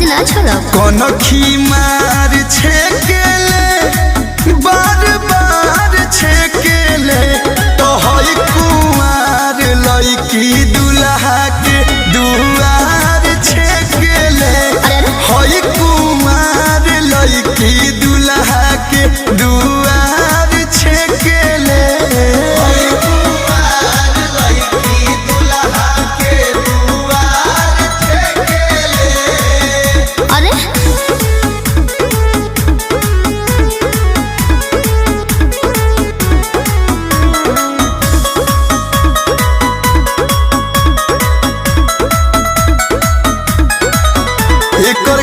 ना छोड़ब कनखी मार छेकेले बार बार छेकेले तो हई कुमार लईकी दुल्हा के दुआर छेकेले हई कुमार लईकी दुल्हा के दुआर छेकेले हई कुमार लईकी दुल्हा के दुआर छेकेले। अरे एकर